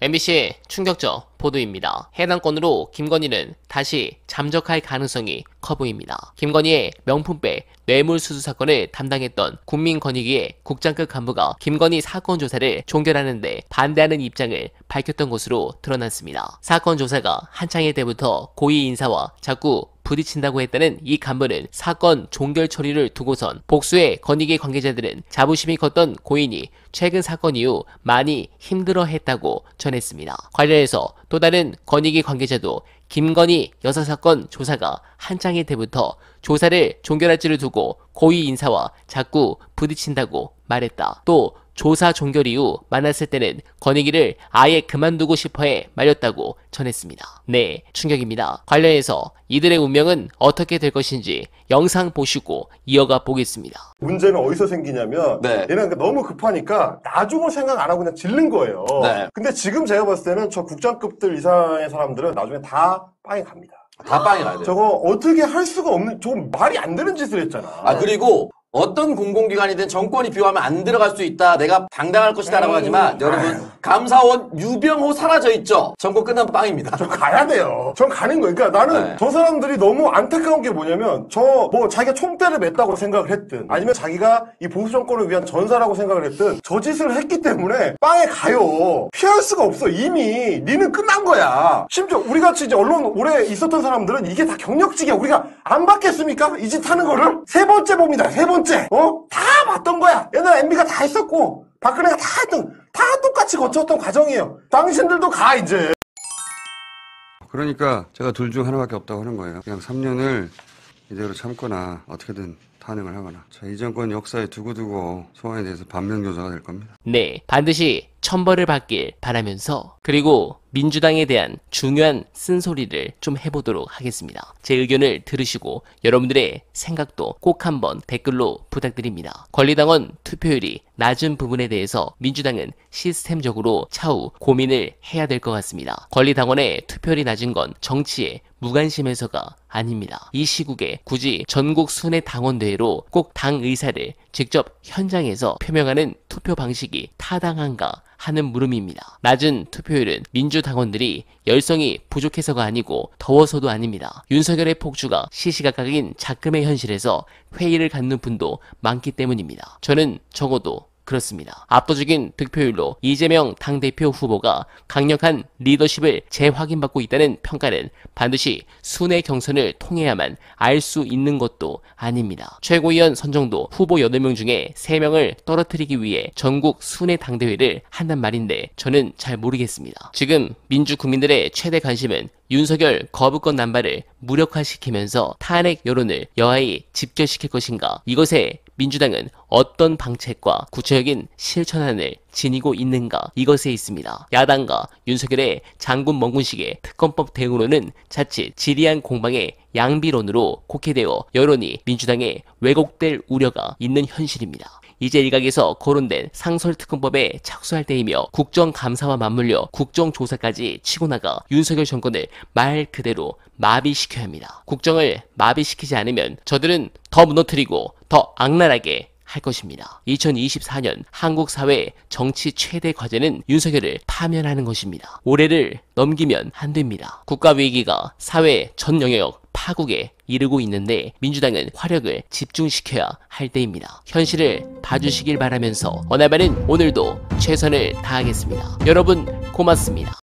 MBC의 충격적 보도입니다. 해당 건으로 김건희는 다시 잠적할 가능성이 커 보입니다. 김건희의 명품백 뇌물수수 사건을 담당했던 국민권익위의 국장급 간부가 김건희 사건 조사를 종결하는 데 반대하는 입장을 밝혔던 것으로 드러났습니다. 사건 조사가 한창일 때부터 고위 인사와 자꾸 부딪힌다고 했다는 이 간부는 사건 종결 처리를 두고선 복수의 권익위 관계자들은 자부심이 컸던 고인이 최근 사건 이후 많이 힘들어했다고 전했습니다. 관련해서 또 다른 권익위 관계자도 김건희 여사 사건 조사가 한창일 때부터 조사를 종결할지를 두고 고위 인사와 자꾸 부딪힌다고 말했다. 또 조사 종결 이후 만났을 때는 권익위를 아예 그만두고 싶어해 말렸다고 전했습니다. 네, 충격입니다. 관련해서 이들의 운명은 어떻게 될 것인지 영상 보시고 이어가 보겠습니다. 문제는 어디서 생기냐면 얘는 너무 급하니까 나중을 생각 안 하고 그냥 질른 거예요. 근데 지금 제가 봤을 때는 저 국장급들 이상의 사람들은 나중에 다 빵에 갑니다. 다 빵에 가야 돼요. 저거 어떻게 할 수가 없는, 좀 말이 안 되는 짓을 했잖아. 그리고 어떤 공공기관이든 정권이 비호하면 안 들어갈 수 있다. 내가 당당할 것이다 라고 하지만 여러분 감사원 유병호 사라져 있죠. 정권 끝나면 빵입니다. 저 가야 돼요. 전 가는 거예요. 그러니까 나는 저 사람들이 너무 안타까운 게 뭐냐면 자기가 총대를 맸다고 생각을 했든 아니면 자기가 이 보수 정권을 위한 전사라고 생각을 했든 저 짓을 했기 때문에 빵에 가요. 피할 수가 없어. 이미 니는 끝난 거야. 심지어 우리같이 이제 언론 오래 있었던 사람들은 이게 다 경력직이야. 우리가 안 받겠습니까? 이 짓 하는 거를 세 번째 봅니다. 세 번째. 다 봤던 거야. 옛날에 MB가 다 했었고 박근혜가 다 했던, 다 똑같이 거쳤던 과정이에요. 당신들도 가 이제. 그러니까 제가 둘 중 하나밖에 없다고 하는 거예요. 그냥 3년을 이대로 참거나 어떻게든 탄핵을 하거나. 자, 이 정권 역사에 두고두고 소환에 대해서 반면교사가 될 겁니다. 네, 반드시 천벌을 받길 바라면서 그리고 민주당에 대한 중요한 쓴소리를 좀 해보도록 하겠습니다. 제 의견을 들으시고 여러분들의 생각도 꼭 한번 댓글로 부탁드립니다. 권리당원 투표율이 낮은 부분에 대해서 민주당은 시스템적으로 차후 고민을 해야 될 것 같습니다. 권리당원의 투표율이 낮은 건 정치에 무관심해서가 아닙니다. 이 시국에 굳이 전국 순회 당원대회로 꼭 당 의사를 직접 현장에서 표명하는 투표 방식이 타당한가 하는 물음입니다. 낮은 투표율은 민주당원들이 열성이 부족해서가 아니고 더워서도 아닙니다. 윤석열의 폭주가 시시각각인 작금의 현실에서 회의를 갖는 분도 많기 때문입니다. 저는 적어도 그렇습니다. 압도적인 득표율로 이재명 당대표 후보가 강력한 리더십을 재확인받고 있다는 평가는 반드시 순회 경선을 통해야만 알 수 있는 것도 아닙니다. 최고위원 선정도 후보 8명 중에 3명을 떨어뜨리기 위해 전국 순회 당대회를 한단 말인데 저는 잘 모르겠습니다. 지금 민주 국민들의 최대 관심은 윤석열 거부권 남발을 무력화시키면서 탄핵 여론을 여하히 집결시킬 것인가, 이것에 민주당은 어떤 방책과 구체적인 실천안을 지니고 있는가, 이것에 있습니다. 야당과 윤석열의 장군 멍군식의 특검법 대응으로는 자칫 지리한 공방의 양비론으로 곡해되어 여론이 민주당에 왜곡될 우려가 있는 현실입니다. 이제 일각에서 거론된 상설특검법에 착수할 때이며 국정감사와 맞물려 국정조사까지 치고 나가 윤석열 정권을 말 그대로 마비시켜야 합니다. 국정을 마비시키지 않으면 저들은 더 무너뜨리고 더 악랄하게 할 것입니다. 2024년 한국 사회 정치 최대 과제는 윤석열을 파면하는 것입니다. 올해를 넘기면 안 됩니다. 국가 위기가 사회 전 영역 파국에 이르고 있는데 민주당은 화력을 집중시켜야 할 때입니다. 현실을 봐주시길 바라면서 어나바는 오늘도 최선을 다하겠습니다. 여러분 고맙습니다.